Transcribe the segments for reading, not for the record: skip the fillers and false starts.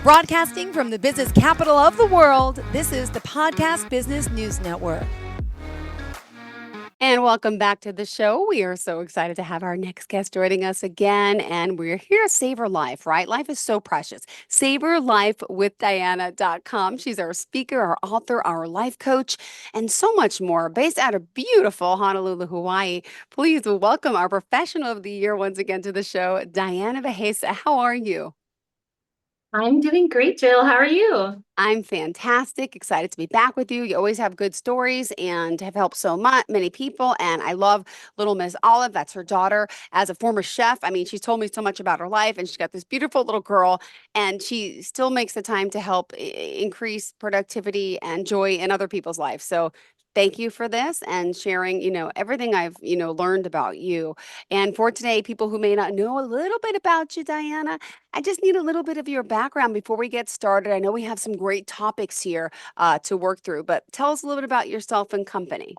Broadcasting from the business capital of the world, this is the Podcast Business News Network. And welcome back to the show. We are so excited to have our next guest joining us again. And we're here to Savor Life, right? Life is so precious. SavorLifeWithDiana.com. She's our speaker, our author, our life coach, and so much more. Based out of beautiful Honolulu, Hawaii. Please welcome our professional of the year once again to the show, Diana Bejasa. How are you? I'm doing great, Jill. How are you? I'm fantastic. Excited to be back with you. You always have good stories and have helped so many people. And I love little Miss Olive. That's her daughter. As a former chef, I mean, she's told me so much about her life, and she's got this beautiful little girl, and she still makes the time to help increase productivity and joy in other people's lives. So thank you for this and sharing, everything I've, learned about you. And for today, people who may not know a little bit about you, Diana, I just need a little bit of your background before we get started. I know we have some great topics here to work through, but tell us a little bit about yourself and company.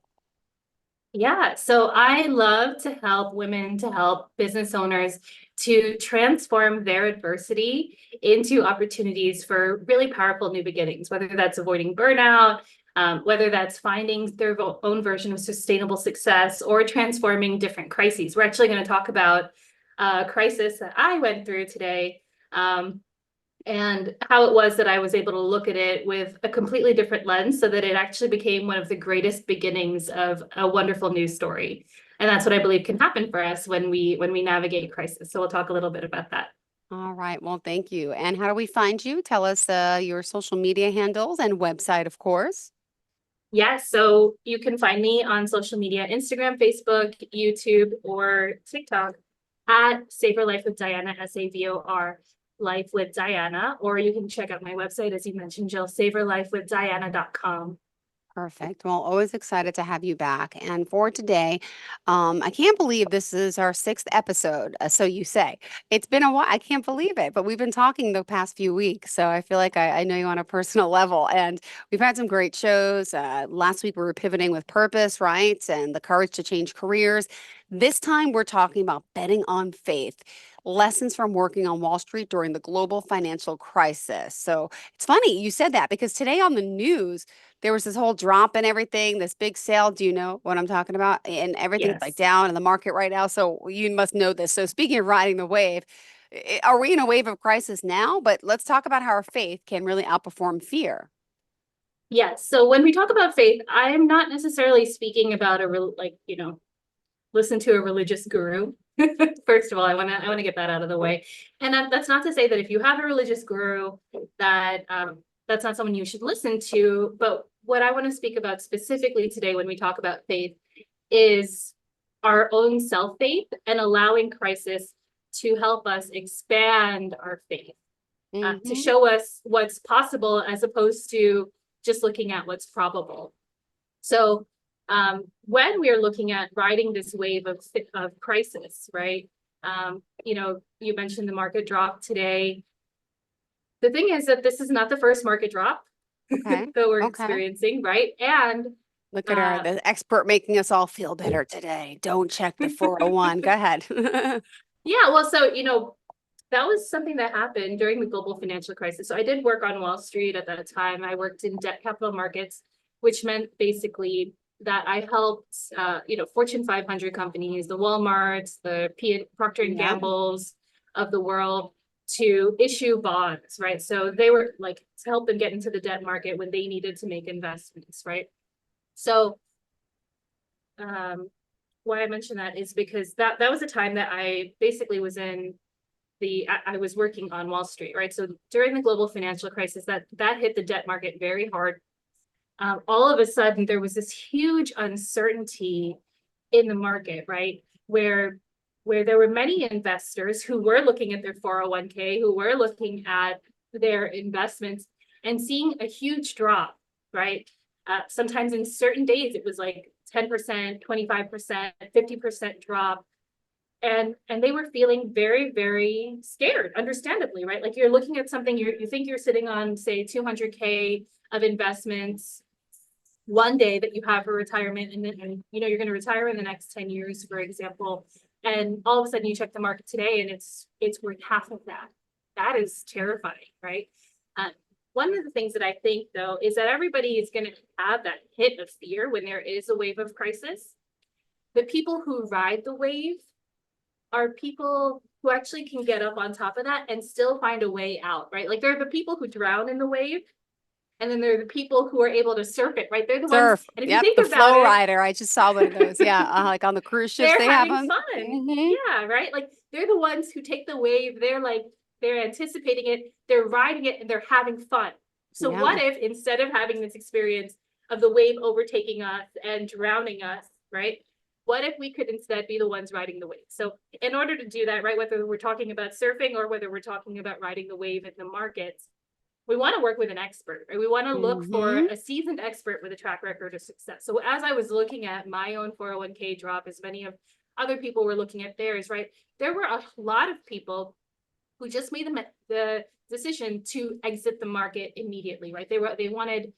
Yeah, so I love to help women, to help business owners to transform their adversity into opportunities for really powerful new beginnings, whether that's avoiding burnout, whether that's finding their own version of sustainable success, or transforming different crises. We're actually going to talk about a crisis that I went through today. And how it was that I was able to look at it with a completely different lens so that it actually became one of the greatest beginnings of a wonderful news story. And that's what I believe can happen for us when we navigate crisis. So we'll talk a little bit about that. All right. Well, thank you. And how do we find you? Tell us your social media handles and website, of course. Yeah, so you can find me on social media, Instagram, Facebook, YouTube, or TikTok at Savor Life with Diana, SAVOR Life with Diana, or you can check out my website, as you mentioned, Jill, savorlifewithdiana.com. Perfect. Well, always excited to have you back. And for today, I can't believe this is our sixth episode. So you say. It's been a while. I can't believe it, but we've been talking the past few weeks. So I feel like I know you on a personal level. And we've had some great shows. Last week, we were pivoting with purpose, right? And the courage to change careers. This time, we're talking about betting on faith. Lessons from working on Wall Street during the global financial crisis. So it's funny you said that because today on the news, there was this whole drop and everything, this big sale. Do you know what I'm talking about? And everything's like Yes. down in the market right now. So you must know this. So speaking of riding the wave, are we in a wave of crisis now? But let's talk about how our faith can really outperform fear. Yes. So when we talk about faith, I'm not necessarily speaking about listen to a religious guru. First of all, I want to get that out of the way. And that's not to say that if you have a religious guru that that's not someone you should listen to. But what I want to speak about specifically today when we talk about faith is our own self-faith and allowing crisis to help us expand our faith, to show us what's possible as opposed to just looking at what's probable. So when we are looking at riding this wave of crisis, right? You mentioned the market drop today. The thing is that this is not the first market drop that we're experiencing, right? And look at the expert making us all feel better today. Don't check the 401. Go ahead. Yeah, well, so that was something that happened during the global financial crisis. So I did work on Wall Street at that time. I worked in debt capital markets, which meant basically that I helped, Fortune 500 companies, the Walmarts, the Procter and Gamble's of the world to issue bonds, right? So they were like to help them get into the debt market when they needed to make investments, right? So why I mentioned that is because that was a time that I basically was in I was working on Wall Street, right? So during the global financial crisis, that hit the debt market very hard. All of a sudden, there was this huge uncertainty in the market, right? Where there were many investors who were looking at their 401k, who were looking at their investments and seeing a huge drop, right? Sometimes in certain days, it was like 10%, 25%, 50% drop. And they were feeling very, very scared, understandably, right? Like you're looking at something, you think you're sitting on, say, 200K of investments one day that you have for retirement, and you're going to retire in the next 10 years, for example. And all of a sudden you check the market today and it's worth half of that. That is terrifying, right? One of the things that I think, though, is that everybody is going to have that hit of fear when there is a wave of crisis. The people who ride the wave are people who actually can get up on top of that and still find a way out, right? Like there are the people who drown in the wave, and then there are the people who are able to surf it, right? They're the ones. And if you think the about flow it, rider. I just saw one of those. Yeah, like on the cruise ships, they're they have having them. fun. Mhm. Yeah, right. Like they're the ones who take the wave. They're anticipating it, they're riding it, and they're having fun. So Yeah. what if instead of having this experience of the wave overtaking us and drowning us, right? What if we could instead be the ones riding the wave? So in order to do that, right, whether we're talking about surfing or whether we're talking about riding the wave in the markets, we want to work with an expert, right? We want to look for a seasoned expert with a track record of success. So as I was looking at my own 401k drop, as many of other people were looking at theirs, right? There were a lot of people who just made the decision to exit the market immediately, right? They wanted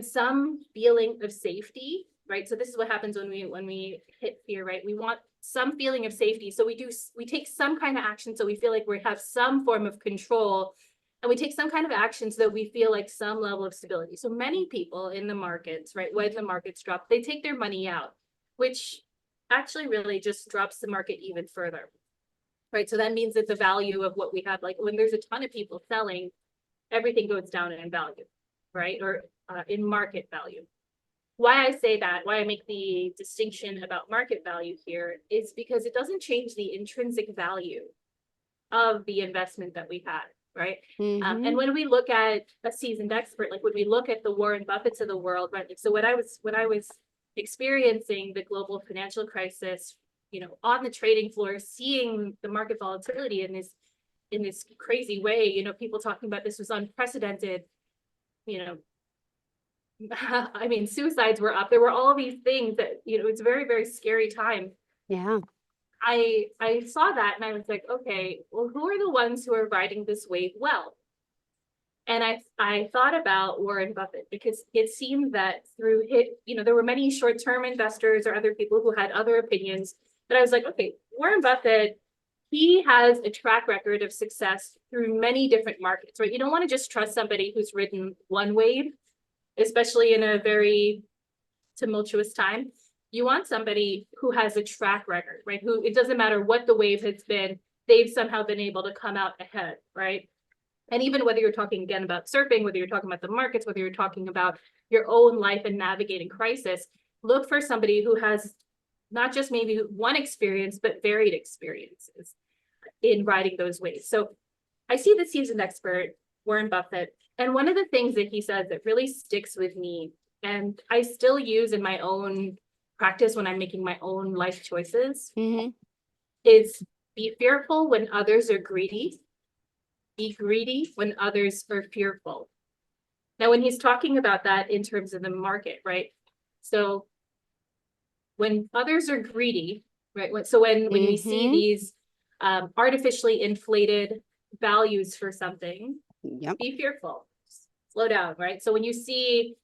some feeling of safety, right? So this is what happens when we hit fear, right? We want some feeling of safety. So we take some kind of action so we feel like we have some form of control, and we take some kind of action so that we feel like some level of stability. So many people in the markets, right, when the markets drop, they take their money out, which actually really just drops the market even further. Right. So that means that the value of what we have, like when there's a ton of people selling, everything goes down in value, right? Or in market value. Why I say that, why I make the distinction about market value here is because it doesn't change the intrinsic value of the investment that we had, right? And when we look at a seasoned expert, like when we look at the Warren Buffetts of the world, right? Like, so when I was experiencing the global financial crisis, on the trading floor, seeing the market volatility in this crazy way, people talking about this was unprecedented, I mean, suicides were up. There were all these things that, it's a very, very scary time. Yeah. I saw that and I was like, okay, well, who are the ones who are riding this wave well? And I thought about Warren Buffett because it seemed that through there were many short-term investors or other people who had other opinions. But I was like, okay, Warren Buffett, he has a track record of success through many different markets, right? You don't want to just trust somebody who's ridden one wave, especially in a very tumultuous time. You want somebody who has a track record, right? Who, it doesn't matter what the wave has been, they've somehow been able to come out ahead, right? And even whether you're talking again about surfing, whether you're talking about the markets, whether you're talking about your own life and navigating crisis, look for somebody who has not just maybe one experience, but varied experiences in riding those waves. So I see the seasoned expert, Warren Buffett, and one of the things that he says that really sticks with me, and I still use in my own practice when I'm making my own life choices, is be fearful when others are greedy. Be greedy when others are fearful. Now, when he's talking about that in terms of the market, right? So when others are greedy, right? So when you see these artificially inflated values for something, be fearful, slow down, right? So when you see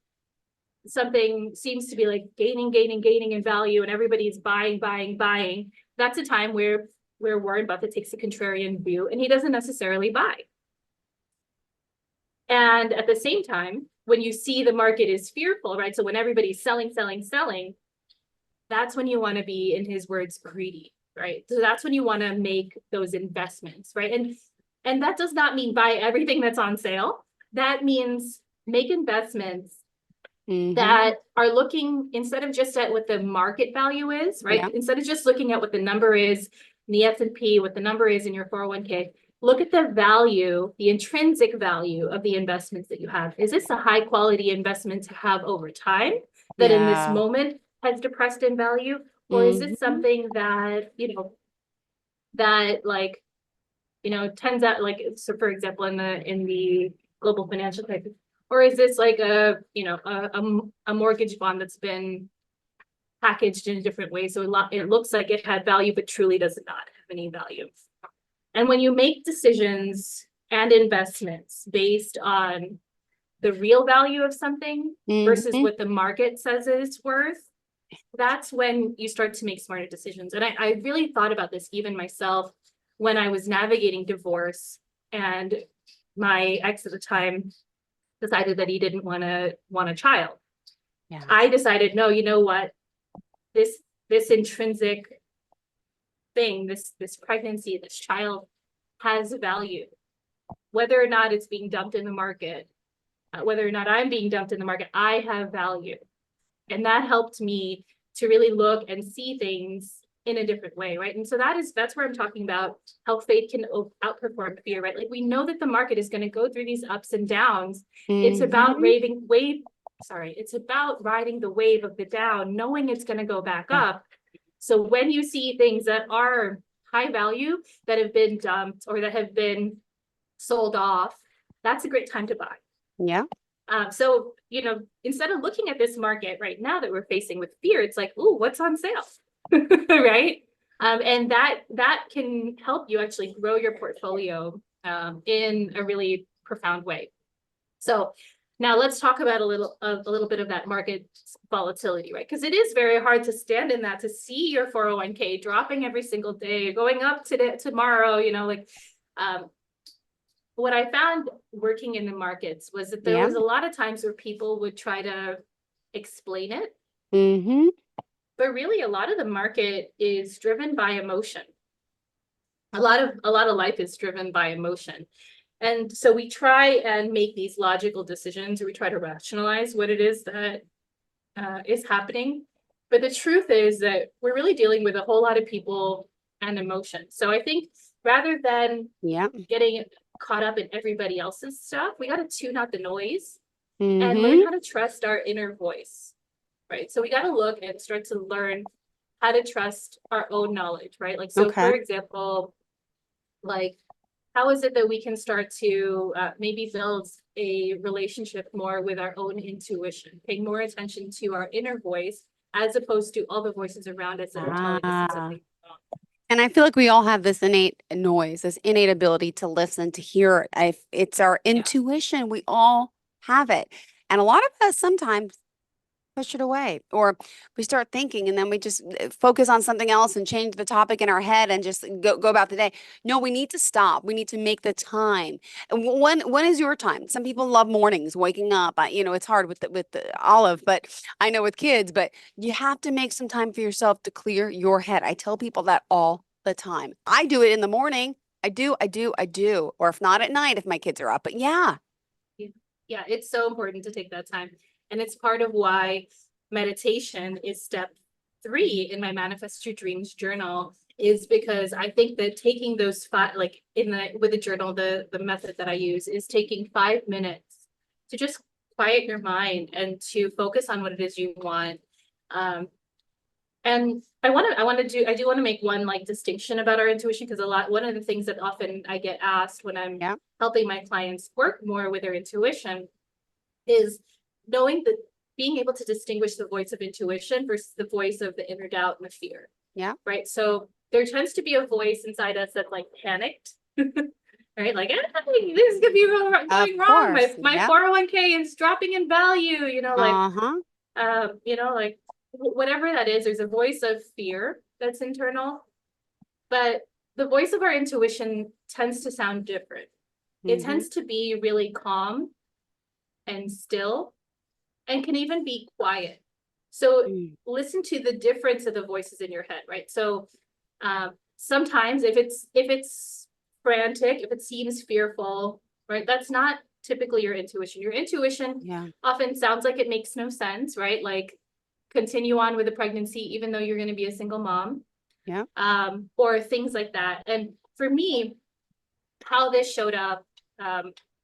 something seems to be like gaining in value and everybody's buying, that's a time where Warren Buffett takes a contrarian view and he doesn't necessarily buy. And at the same time, when you see the market is fearful, right? So when everybody's selling, that's when you want to be, in his words, greedy, right? So that's when you want to make those investments, right? And that does not mean buy everything that's on sale. That means make investments that are looking, instead of just at what the market value is, right? Yeah. Instead of just looking at what the number is in the S&P, what the number is in your 401k, look at the value, the intrinsic value of the investments that you have. Is this a high quality investment to have over time that in this moment has depressed in value? Or is it something that, turns out, like, so for example, in the global financial crisis, or is this like a mortgage bond that's been packaged in a different way? So it looks like it had value, but truly does not have any value. And when you make decisions and investments based on the real value of something versus what the market says it's worth, that's when you start to make smarter decisions. And I really thought about this even myself when I was navigating divorce and my ex at the time decided that he didn't want a child. Yeah. I decided, no, you know what? This intrinsic thing, this pregnancy, this child has value. Whether or not it's being dumped in the market, whether or not I'm being dumped in the market, I have value. And that helped me to really look and see things in a different way, right? And so that's where I'm talking about how faith can outperform fear, right? Like we know that the market is going to go through these ups and downs. It's about it's about riding the wave of the down, knowing it's going to go back up. So when you see things that are high value, that have been dumped or that have been sold off, that's a great time to buy. Yeah. So, instead of looking at this market right now that we're facing with fear, it's like, ooh, what's on sale? Right? And that can help you actually grow your portfolio in a really profound way. So now let's talk about a little bit of that market volatility, right? Because it is very hard to stand in that, to see your 401k dropping every single day, going up tomorrow, what I found working in the markets was that there was a lot of times where people would try to explain it. Mm-hmm. But really a lot of the market is driven by emotion. A lot of life is driven by emotion. And so we try and make these logical decisions, or we try to rationalize what it is that is happening. But the truth is that we're really dealing with a whole lot of people and emotion. So I think rather than getting caught up in everybody else's stuff, we got to tune out the noise and learn how to trust our inner voice, right? So we got to look and start to learn how to trust our own knowledge, right? Like, so for example, like, how is it that we can start to maybe build a relationship more with our own intuition, paying more attention to our inner voice as opposed to all the voices around us that are telling us that something's wrong. And I feel like we all have this innate noise, this innate ability to listen, to hear it. It's our intuition. We all have it. And a lot of us sometimes push it away, or we start thinking and then we just focus on something else and change the topic in our head and just go about the day. No, we need to stop. We need to make the time. And when is your time? Some people love mornings, waking up. It's hard with the Olive, but I know with kids, but you have to make some time for yourself to clear your head. I tell people that all the time. I do it in the morning. I do. Or if not at night, if my kids are up, but yeah, it's so important to take that time. And it's part of why meditation is step 3 in my Manifest Your Dreams journal, is because I think that taking those with the journal, the method that I use is taking 5 minutes to just quiet your mind and to focus on what it is you want. And I do want to make one distinction about our intuition, because one of the things that often I get asked when I'm helping my clients work more with their intuition is knowing that, being able to distinguish the voice of intuition versus the voice of the inner doubt and the fear. Yeah. Right. So there tends to be a voice inside us that's panicked, right? Like, this could be going wrong. My 401k is dropping in value, whatever that is, there's a voice of fear that's internal, but the voice of our intuition tends to sound different. It tends to be really calm and still, and can even be quiet. So listen to the difference of the voices in your head, right? So sometimes if it's frantic, if it seems fearful, right, that's not typically your intuition. Your intuition often sounds like it makes no sense, right? Like, continue on with the pregnancy even though you're going to be a single mom, or things like that. And for me, how this showed up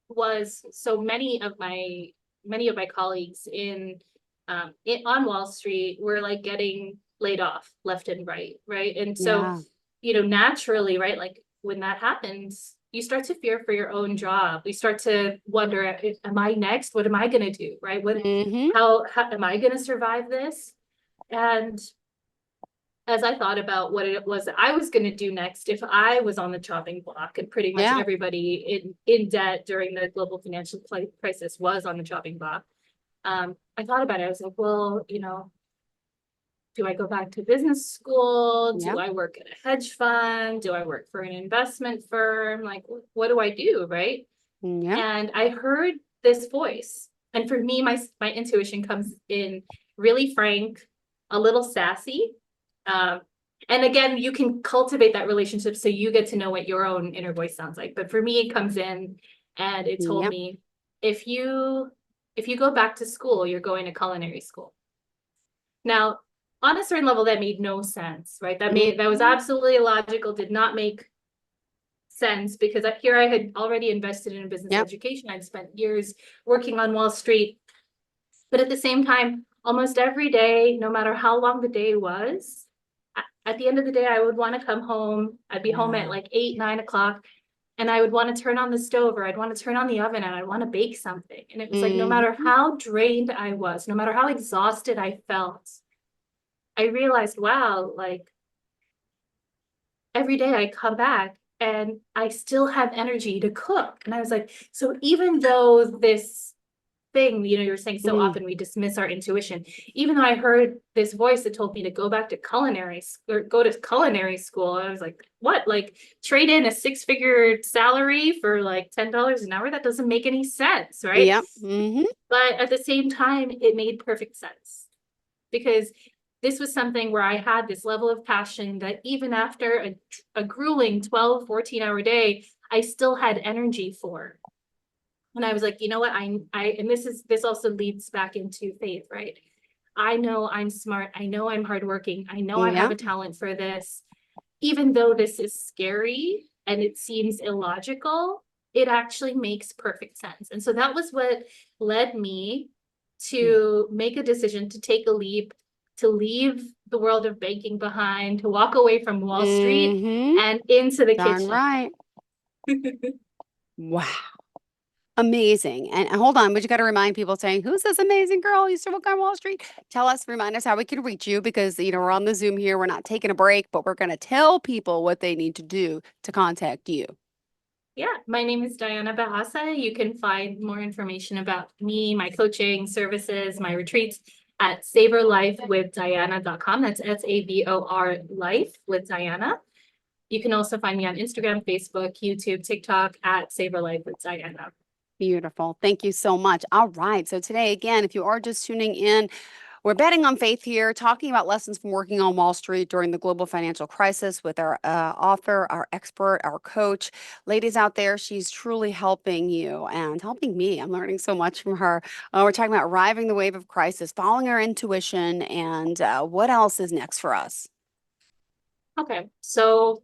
was, so many of my colleagues on Wall Street were getting laid off left and right. And so, naturally, right, like when that happens, you start to fear for your own job. You start to wonder, am I next? What am I going to do? Right? How am I going to survive this? And as I thought about what it was that I was going to do next, if I was on the chopping block, and pretty much everybody in debt during the global financial crisis was on the chopping block, I thought about it. I was like, well, do I go back to business school? Do I work at a hedge fund? Do I work for an investment firm? Like, what do I do? Right. Yeah. And I heard this voice. And for me, my intuition comes in really frank, a little sassy. And again, you can cultivate that relationship so you get to know what your own inner voice sounds like. But for me, it comes in and it told Yep. me, if you go back to school, you're going to culinary school. Now, on a certain level, that made no sense, right? That was Mhm. absolutely illogical, did not make sense, because here I had already invested in a business Yep. education. I'd spent years working on Wall Street. But at the same time, almost every day, no matter how long the day was, at the end of the day, I would want to come home. I'd be home at Yeah. like 8, 9 o'clock. And I would want to turn on the stove, or I'd want to turn on the oven, and I'd want to bake something. And it was like, no Mhm. matter how drained I was, no matter how exhausted I felt, I realized, wow, like every day I come back and I still have energy to cook. And I was like, so even though this thing, you're saying so Mhm. often we dismiss our intuition, even though I heard this voice that told me to go back to go to culinary school, I was like, what? Like trade in a 6-figure salary for like $10 an hour? That doesn't make any sense, right? Yep. Mhm. But at the same time, it made perfect sense, because this was something where I had this level of passion that even after a grueling 12, 14-hour day, I still had energy for. And I was like, you know what, and this also leads back into faith, right? I know I'm smart. I know I'm hardworking. I know I have Yeah. a talent for this. Even though this is scary and it seems illogical, it actually makes perfect sense. And so that was what led me to make a decision to take a leap, to leave the world of banking behind, to walk away from Wall Street Mhm. and into the Darn kitchen. right. Wow. Amazing. And hold on, but you got to remind people saying, who's this amazing girl who used to work on Wall Street? Tell us, remind us how we can reach you because, we're on the Zoom here. We're not taking a break, but we're going to tell people what they need to do to contact you. Yeah, my name is Diana Bejasa. You can find more information about me, my coaching services, my retreats at savorlifewithdiana.com. That's SAVOR life with Diana. You can also find me on Instagram, Facebook, YouTube, TikTok at Savor Life with Diana. Beautiful. Thank you so much. All right. So today, again, if you are just tuning in, we're betting on faith here, talking about lessons from working on Wall Street during the global financial crisis with our author, our expert, our coach. Ladies out there, she's truly helping you and helping me. I'm learning so much from her. We're talking about riding the wave of crisis, following our intuition, and what else is next for us? Okay, so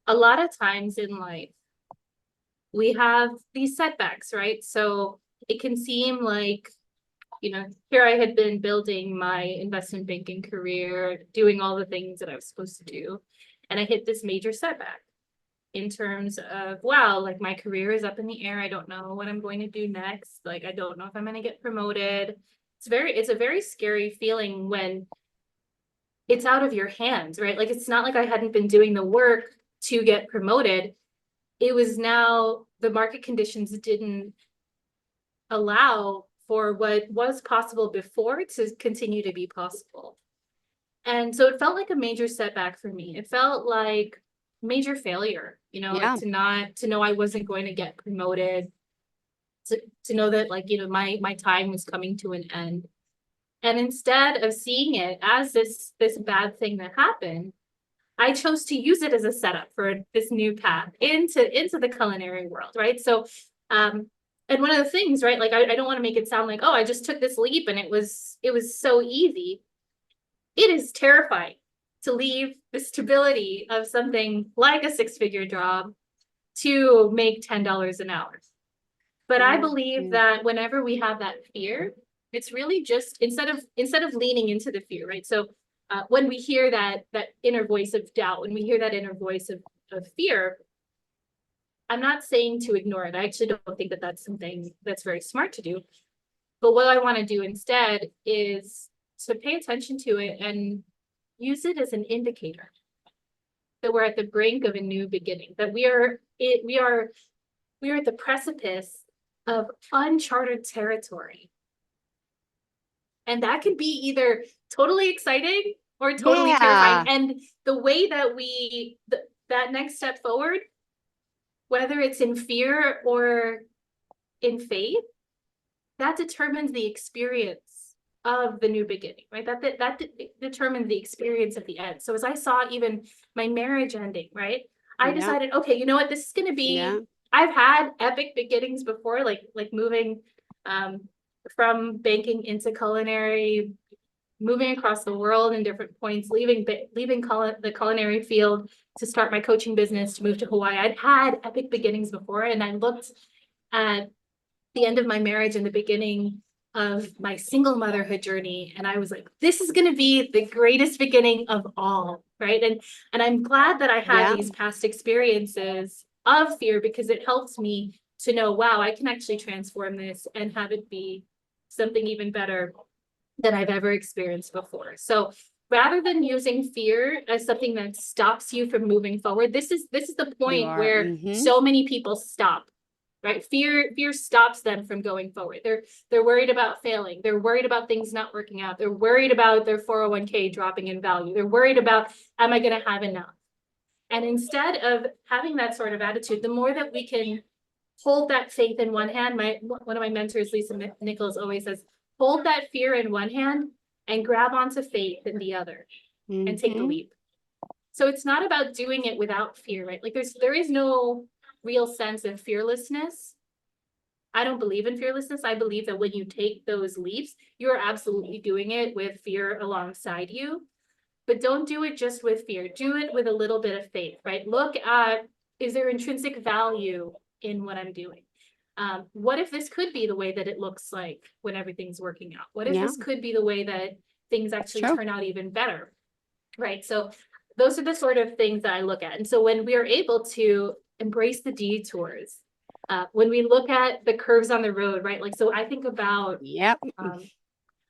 a lot of times in life, we have these setbacks, right? So it can seem like, here I had been building my investment banking career, doing all the things that I was supposed to do. And I hit this major setback in terms of, wow, like my career is up in the air. I don't know what I'm going to do next. Like, I don't know if I'm going to get promoted. It's a very scary feeling when it's out of your hands, right? Like, it's not like I hadn't been doing the work to get promoted. It was now the market conditions didn't allow for what was possible before to continue to be possible. And so it felt like a major setback for me. It felt like major failure, like Yeah. to know I wasn't going to get promoted, to know that, like, my time was coming to an end. And instead of seeing it as this bad thing that happened, I chose to use it as a setup for this new path into the culinary world, right? So, and one of the things, right, like I don't want to make it sound like, oh, I just took this leap and it was so easy. It is terrifying to leave the stability of something like a 6-figure job to make $10 an hour. But I believe Mhm. that whenever we have that fear, it's really just instead of leaning into the fear, right? So when we hear that inner voice of doubt, when we hear that inner voice of fear, I'm not saying to ignore it. I actually don't think that that's something that's very smart to do. But what I want to do instead is to pay attention to it and use it as an indicator that we're at the brink of a new beginning, that we are at the precipice of uncharted territory. And that could be either totally exciting or totally terrifying. Yeah. And the way that that next step forward whether it's in fear or in faith, that determines the experience of the new beginning, right? That determines the experience of the end. So as I saw even my marriage ending, right? I Yeah. decided, okay, you know what, this is going to be, Yeah. I've had epic beginnings before, like moving from banking into culinary, moving across the world in different points, leaving the culinary field to start my coaching business, to move to Hawaii. I'd had epic beginnings before, and I looked at the end of my marriage and the beginning of my single motherhood journey, and I was like, this is going to be the greatest beginning of all, right? And I'm glad that I had Yeah. these past experiences of fear, because it helps me to know, wow, I can actually transform this and have it be something even better than I've ever experienced before. So rather than using fear as something that stops you from moving forward, this is the You point are. where Mhm. so many people stop. Right? Fear stops them from going forward. They're worried about failing. They're worried about things not working out. They're worried about their 401k dropping in value. They're worried about, am I going to have enough? And instead of having that sort of attitude, the more that we can hold that faith in one hand, one of my mentors, Lisa Nichols, always says, hold that fear in one hand and grab onto faith in the other and take the Mhm. leap. So it's not about doing it without fear, right? Like there is no real sense of fearlessness. I don't believe in fearlessness. I believe that when you take those leaps, you're absolutely doing it with fear alongside you. But don't do it just with fear. Do it with a little bit of faith, right? Look at, is there intrinsic value in what I'm doing? What if this could be the way that it looks like when everything's working out? What if Yeah. this could be the way that things actually True. turn out even better? Right. So those are the sort of things that I look at. And so when we are able to embrace the detours, when we look at the curves on the road, right? Like, so Yep.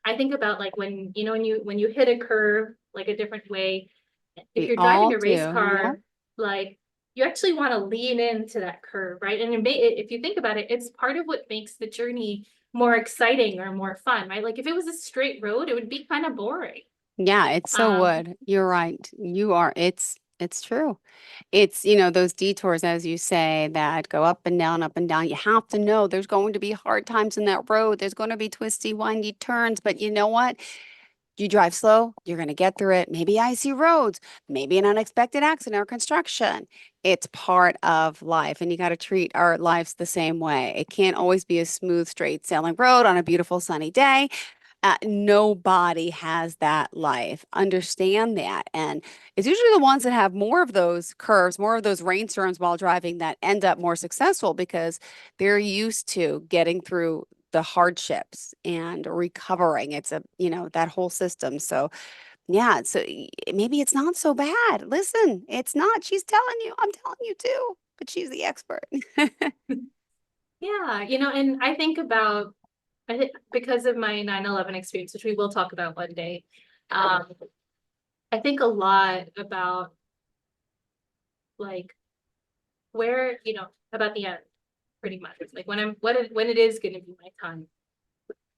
I think about like when, you know, when you hit a curve, like a different way, if We you're driving all a race do. Yep. car, like you actually want to lean into that curve, right? And if you think about it, it's part of what makes the journey more exciting or more fun, right? Like if it was a straight road, it would be kind of boring. Yeah, it so Um, would. You're right. You are. It's true. It's, those detours, as you say, that go up and down, up and down. You have to know there's going to be hard times in that road. There's going to be twisty, windy turns, but you know what? You drive slow, you're going to get through it. Maybe icy roads, maybe an unexpected accident or construction. It's part of life, and you got to treat our lives the same way. It can't always be a smooth, straight sailing road on a beautiful sunny day. Nobody has that life. Understand that. And it's usually the ones that have more of those curves, more of those rainstorms while driving that end up more successful because they're used to getting through the hardships and recovering. It's that whole system. So, yeah, maybe it's not so bad. Listen, it's not. She's telling you, I'm telling you too, but she's the expert. yeah, you know, and I think about, I think because of my 9/11 experience, which we will talk about one day, um, I think a lot about like where, you know, about the end, pretty much. It's like when it is going to be my time.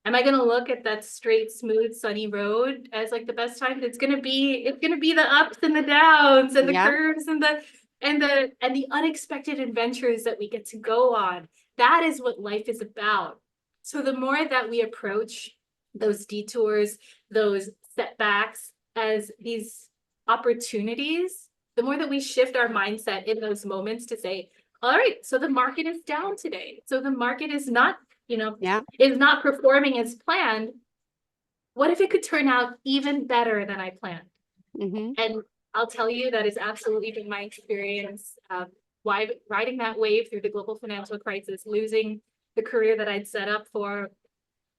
Am I going to look at that straight, smooth, sunny road as like the best time? It's going to be the ups and the downs and the Yeah. curves and the unexpected adventures that we get to go on. That is what life is about. So the more that we approach those detours, those setbacks as these opportunities, the more that we shift our mindset in those moments to say, all right, so the market is down today. So the market is not, Yeah. is not performing as planned. What if it could turn out even better than I planned? Hmm. And I'll tell you, that has absolutely been my experience. Why riding that wave through the global financial crisis, losing the career that I'd set up for,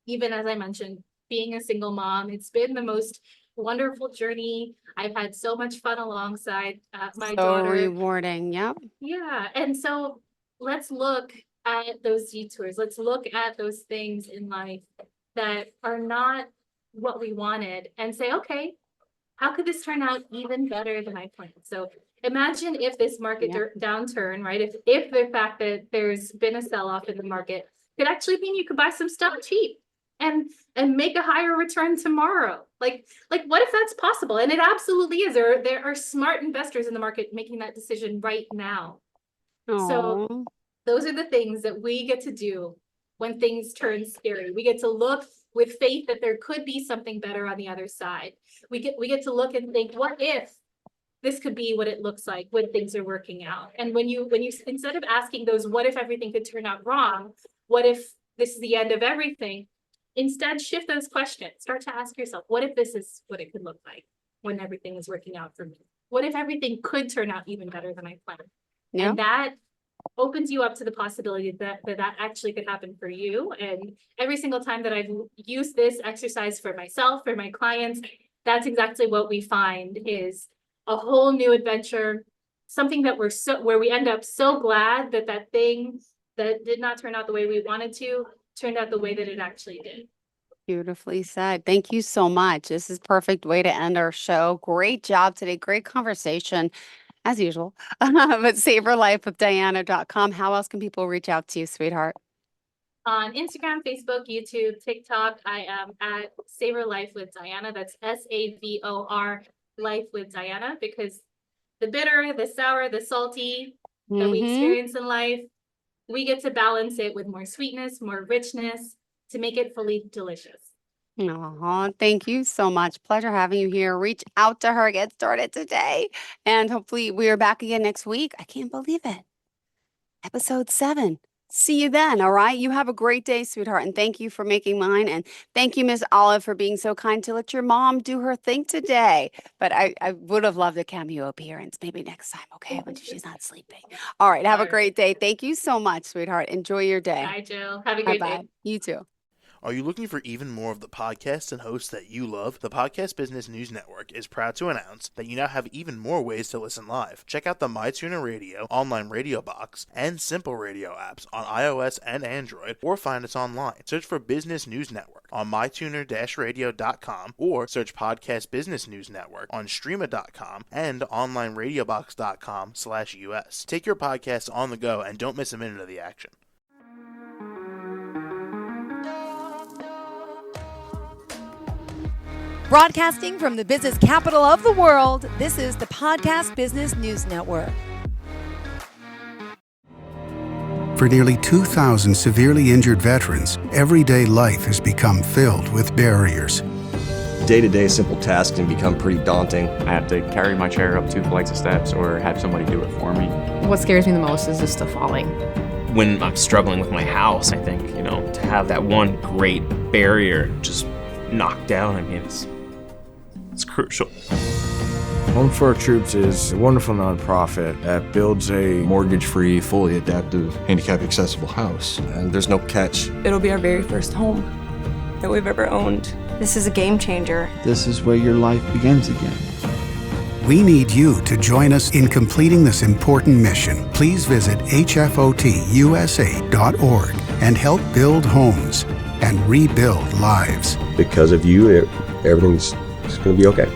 even as I mentioned, being a single mom. It's been the most wonderful journey. I've had so much fun alongside my So daughter. rewarding. Yep. Yeah. And so let's look at those detours. Let's look at those things in life that are not what we wanted and say, okay, how could this turn out even better than I planned? So imagine if this market Yep. downturn, right? If the fact that there's been a sell-off in the market could actually mean you could buy some stuff cheap and make a higher return tomorrow. Like what if that's possible? And it absolutely is. There are smart investors in the market making that decision right now. So Aw. those are the things that we get to do when things turn scary. We get to look with faith that there could be something better on the other side. We get to look and think, what if this could be what it looks like when things are working out? And when you instead of asking those, what if everything could turn out wrong? What if this is the end of everything? Instead, shift those questions. Start to ask yourself, what if this is what it could look like when everything is working out for me? What if everything could turn out even better than I planned? Yeah. And that opens you up to the possibility that actually could happen for you. And every single time that I've used this exercise for myself, for my clients, that's exactly what we find is a whole new adventure, something that where we end up so glad that that thing that did not turn out the way we wanted to turned out the way that it actually did. Beautifully said. Thank you so much. This is perfect way to end our show. Great job today. Great conversation as usual. But savorlifewithdiana.com. How else can people reach out to you, sweetheart? On Instagram, Facebook, YouTube, TikTok, I am at Savor Life with Diana. That's SAVOR Life with Diana, because the bitter, the sour, the salty that we Mhm. experience in life, we get to balance it with more sweetness, more richness to make it fully delicious. Aw, thank you so much. Pleasure having you here. Reach out to her, get started today. And hopefully we are back again next week. I can't believe it. Episode 7. See you then. All right. You have a great day, sweetheart. And thank you for making mine. And thank you, Miss Olive, for being so kind to let your mom do her thing today. But I would have loved a cameo appearance maybe next time. Okay. When she's not sleeping. All right. Have a All right. great day. Thank you so much, sweetheart. Enjoy your day. Bye, Jill. Have a Bye great day. bye. You too. Are you looking for even more of the podcasts and hosts that you love? The Podcast Business News Network is proud to announce that you now have even more ways to listen live. Check out the MyTuner Radio, online radio box, and Simple Radio apps on iOS and Android, or find us online. Search for Business News Network on mytuner-radio.com, or search Podcast Business News Network on streama.com and onlineradiobox.com/US. Take your podcast on the go and don't miss a minute of the action. Broadcasting from the business capital of the world, this is the Podcast Business News Network. For nearly 2,000 severely injured veterans, everyday life has become filled with barriers. Day-to-day simple tasks can become pretty daunting. I have to carry my chair up 2 flights of steps or have somebody do it for me. What scares me the most is just the falling. When I'm struggling with my house, I think, to have that one great barrier just knocked down, it's crucial. Home for Our Troops is a wonderful nonprofit that builds a Mortgage-free, fully adaptive, handicap-accessible house. And there's no catch. It'll be our very first home that we've ever owned. This is a game changer. This is where your life begins again. We need you to join us in completing this important mission. Please visit hfotusa.org and help build homes and rebuild lives. Because of you, everything's going to be okay.